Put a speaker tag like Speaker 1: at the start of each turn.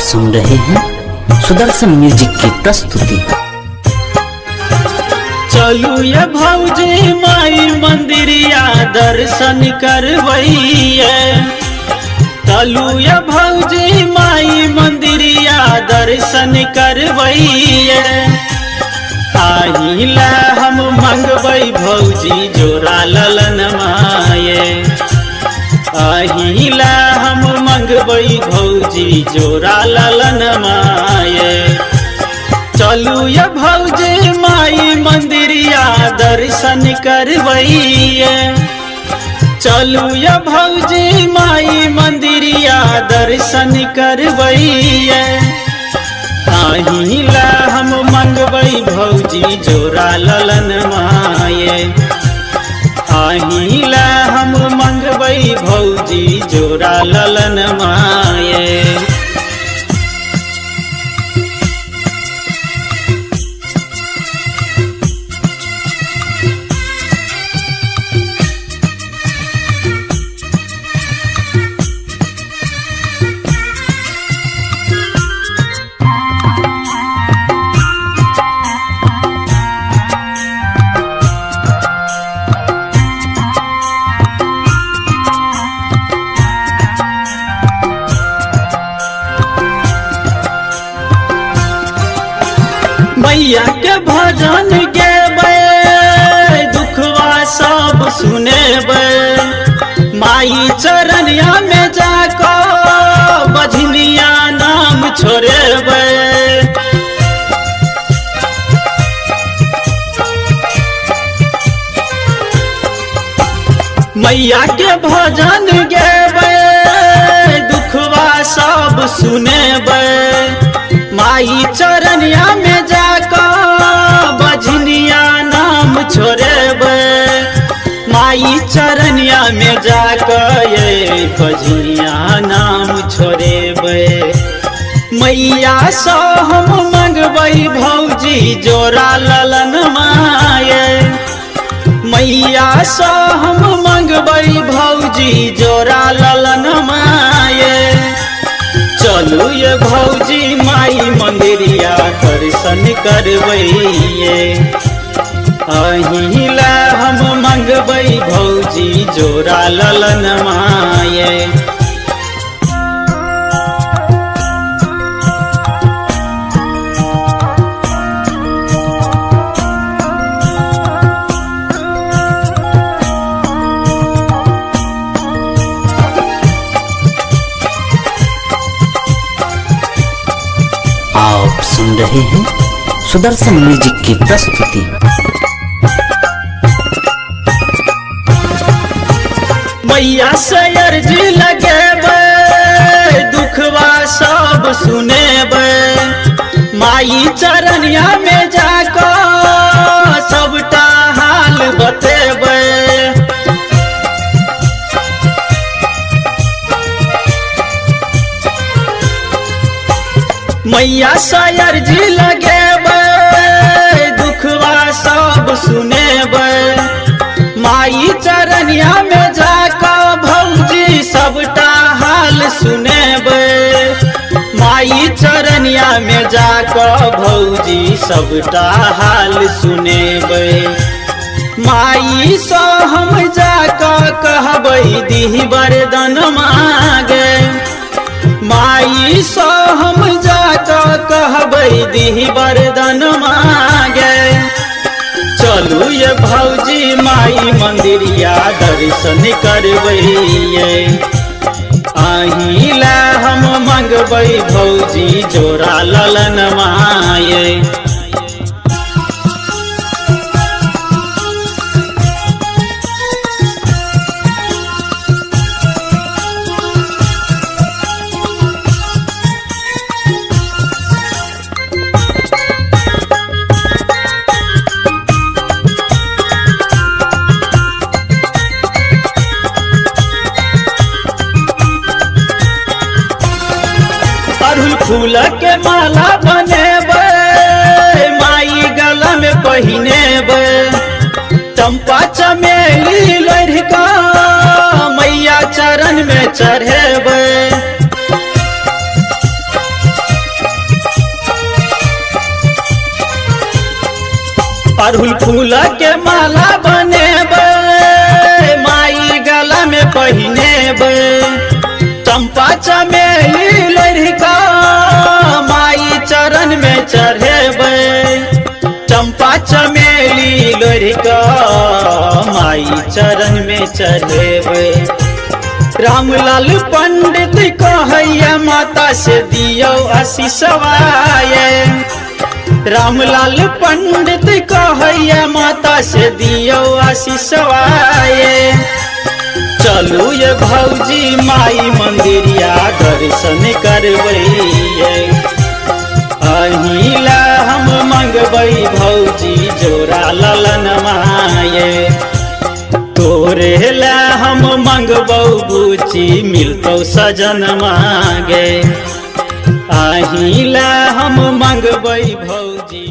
Speaker 1: सुन रहे हैं सुदर्शन म्यूजिक की प्रस्तुति।
Speaker 2: चलू ये भौजी माई मंदिरिया दर्शन करवैये। चलू ये भौजी माई मंदिरिया दर्शन करवैये। आहिला हम मंगबै भौजी जोरा ललन माये। आहिला हम मंगबै भौजी जोरा ललन माये। चलू ये भौजी माई मंदिरिया दर्शन करवैये। चलू ये भौजी माई मंदिरिया दर्शन करवैये। आहिला हम मंगबै भौजी जोरा ललन माये। आहिला हम मंगबै भौजी जोरा ललन माये। मैया के भजन गेबै दुखवा सब सुनेबै। माई चरनिया में जाको बझनिया नाम छोड़ेबै। मैया के भजन गेबै दुखवा सब सुनेबै। माई चरनिया में जाको बझनिया नाम छोड़ेबै। माई चरनिया में जाको ये बझनिया नाम छोड़ेबै। मैया सो हम मंगबै भौजी जोरा ललन माये। मैया सो हम मंगबै भौजी जोरा ललन माये। चलू ये भौजी माई मंदिरिया दर्शन करवैये। अहिला हम मंगबै भौजी जोरा ललन माये।
Speaker 1: आप सुन रहे हैं सुदर्शन म्यूजिक की प्रस्तुति।
Speaker 2: मैया से अर्जी लगेबै दुखवा सब सुनेबै। माई चरनिया में जाको सबटा हाल बतेबै। मैया से अर्जी लगेबै दुखवा सब सुनेबै। माई चरनिया में जाको भौजी सबटा हाल सुनेबै। माई चरनिया में जाको भौजी सबटा हाल सुनेबै। माई सो हम जाको कहबै दीही वरदान मांगे। माई सो हम जाको कहबै दीही वरदान मांगे। चलू ये भौजी माई मंदिरिया दर्शन करवैये। आहिला हम मंगबै भौजी जोरा ललन माये। अड़हुल फूल के माला बनेबै माई गला में पहिनेबै। चंपा चमेली लोढ़िका मैया चरण में चढ़ेबै। फूल के माला बनेबे माई गला में पहिनेबे चंपा चमेली लड़का माई चरण में चढ़ेबे चंपा चमेली लड़का माई चरण में चढ़ेबे रामलाल पंडित कहैया माता से दियो आशीषवाए रामलाल पंडित कहैया माता से दियो आशीषवाए चलू ये भौजी माई मंदिरिया दर्शन करबैये अहिला हम मंगबै भौजी जोरा ललन माये तोरे ला हम मंगबौ बुची मिलतौ सजन मांगे अहिला हम मंगबै भौजी।